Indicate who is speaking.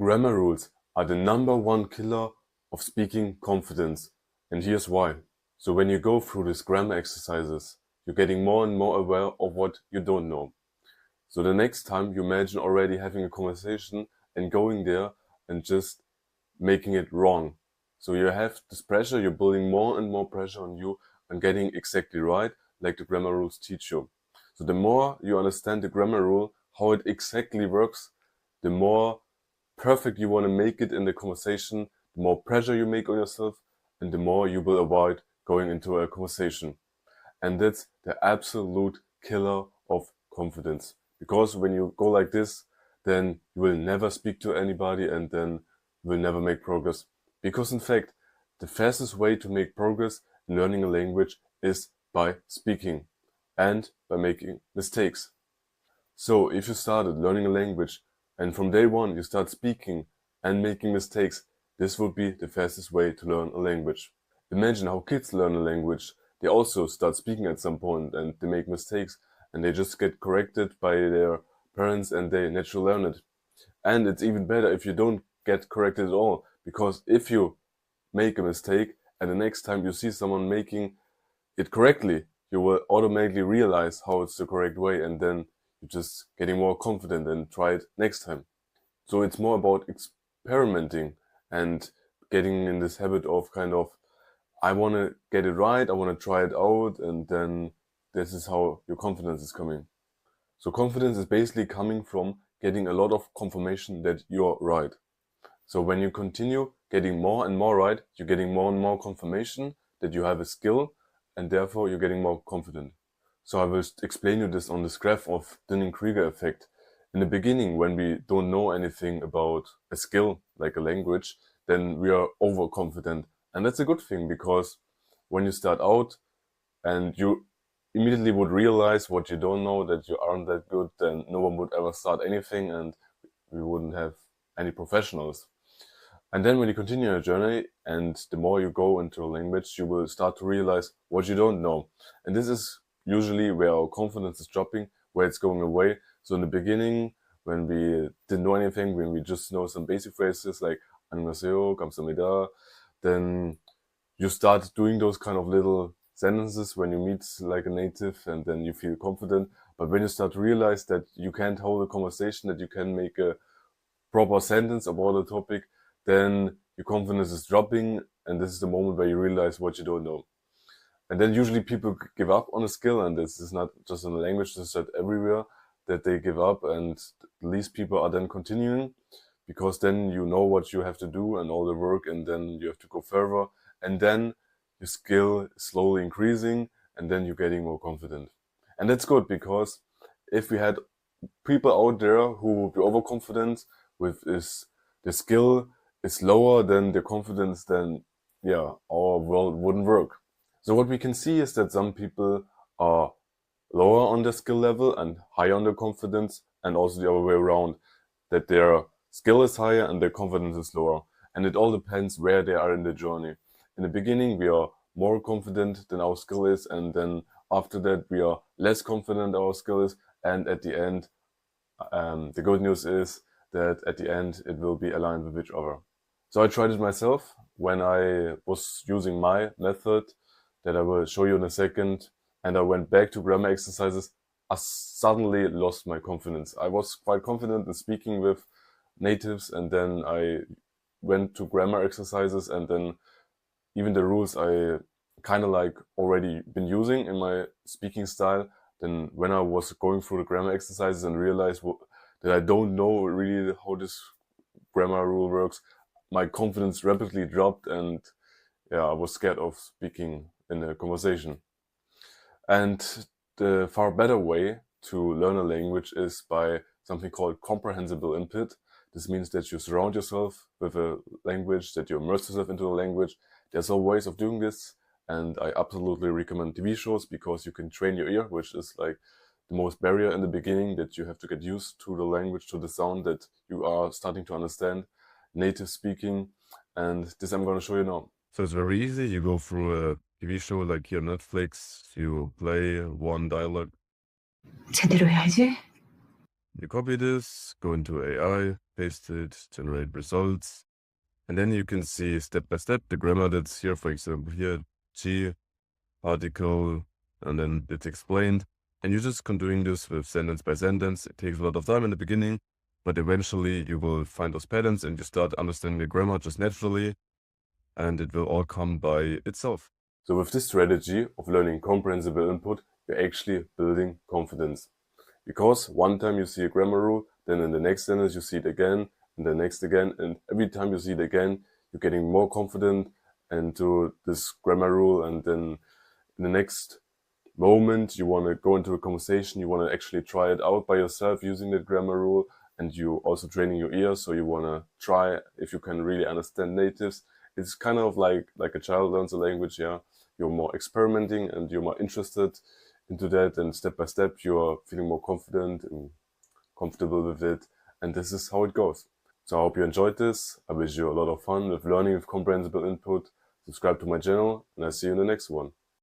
Speaker 1: Grammar rules are the #1 killer of speaking confidence, and here's why. So when you go through these grammar exercises, you're getting more and more aware of what you don't know. So the next time you imagine already having a conversation and going there and just making it wrong. So you have this pressure, you're building more and more pressure on you and getting exactly right, like the grammar rules teach you. So the more you understand the grammar rule, how it exactly works, the more perfect you want to make it in the conversation, the more pressure you make on yourself, and the more you will avoid going into a conversation. And that's the absolute killer of confidence. Because when you go like this, then you will never speak to anybody and then you will never make progress. Because in fact, the fastest way to make progress in learning a language is by speaking and by making mistakes. So if you started learning a language and from day one you start speaking and making mistakes, this would be the fastest way to learn a language. Imagine how kids learn a language. They also start speaking at some point and they make mistakes and they just get corrected by their parents and they naturally learn it. And it's even better if you don't get corrected at all, because if you make a mistake and the next time you see someone making it correctly, you will automatically realize how it's the correct way and then you're just getting more confident and try it next time. So it's more about experimenting and getting in this habit of kind of, I want to get it right, I want to try it out, and then this is how your confidence is coming. So confidence is basically coming from getting a lot of confirmation that you're right. So when you continue getting more and more right, you're getting more and more confirmation that you have a skill, and therefore you're getting more confident. So I will explain you this on this graph of Dunning-Kruger effect. In the beginning, when we don't know anything about a skill, like a language, then we are overconfident. And that's a good thing, because when you start out and you immediately would realize what you don't know, that you aren't that good, then no one would ever start anything and we wouldn't have any professionals. And then when you continue your journey and the more you go into a language, you will start to realize what you don't know. And this is usually where our confidence is dropping, where it's going away. So in the beginning, when we didn't know anything, when we just know some basic phrases like 안녕하세요, 감사합니다, then you start doing those kind of little sentences when you meet like a native and then you feel confident. But when you start to realize that you can't hold a conversation, that you can make a proper sentence about a topic, then your confidence is dropping, and this is the moment where you realize what you don't know. And then usually people give up on a skill, and this is not just in the language, this is that everywhere, that they give up, and at least people are then continuing, because then you know what you have to do and all the work, and then you have to go further, and then your skill is slowly increasing, and then you're getting more confident. And that's good, because if we had people out there who would be overconfident with the skill is lower than the confidence, then yeah, our world wouldn't work. So what we can see is that some people are lower on their skill level and higher on their confidence, and also the other way around, that their skill is higher and their confidence is lower. And it all depends where they are in the journey. In the beginning, we are more confident than our skill is, and then after that, we are less confident our skill is, and at the end, the good news is that at the end, it will be aligned with each other. So I tried it myself when I was using my method that I will show you in a second, and I went back to grammar exercises. I suddenly lost my confidence. I was quite confident in speaking with natives, and then I went to grammar exercises, and then even the rules I kind of like already been using in my speaking style. Then when I was going through the grammar exercises and realized that I don't know really how this grammar rule works, my confidence rapidly dropped, and yeah, I was scared of speaking in a conversation. And the far better way to learn a language is by something called comprehensible input. This means that you surround yourself with a language, that you immerse yourself into a language. There's all ways of doing this, and I absolutely recommend TV shows, because you can train your ear, which is like the most barrier in the beginning, that you have to get used to the language, to the sound that you are starting to understand, native speaking, and this I'm going to show you now.
Speaker 2: So it's very easy. You go through a TV show like here Netflix, you play one dialogue.
Speaker 3: 제대로 해야지.
Speaker 2: You copy this, go into AI, paste it, generate results, and then you can see step by step the grammar that's here. For example, here, G, article, and then it's explained. And you're just doing this with sentence by sentence. It takes a lot of time in the beginning, but eventually you will find those patterns and you start understanding the grammar just naturally, and it will all come by itself.
Speaker 1: So with this strategy of learning comprehensible input, you're actually building confidence. Because one time you see a grammar rule, then in the next sentence you see it again, and the next again, and every time you see it again, you're getting more confident into this grammar rule, and then in the next moment you want to go into a conversation, you want to actually try it out by yourself using the grammar rule, and you also training your ears, so you want to try if you can really understand natives. It's kind of like a child learns a language, yeah. You're more experimenting and you're more interested into that, and step by step you're feeling more confident and comfortable with it, and this is how it goes. So I hope you enjoyed this. I wish you a lot of fun with learning with comprehensible input. Subscribe to my channel, and I'll see you in the next one.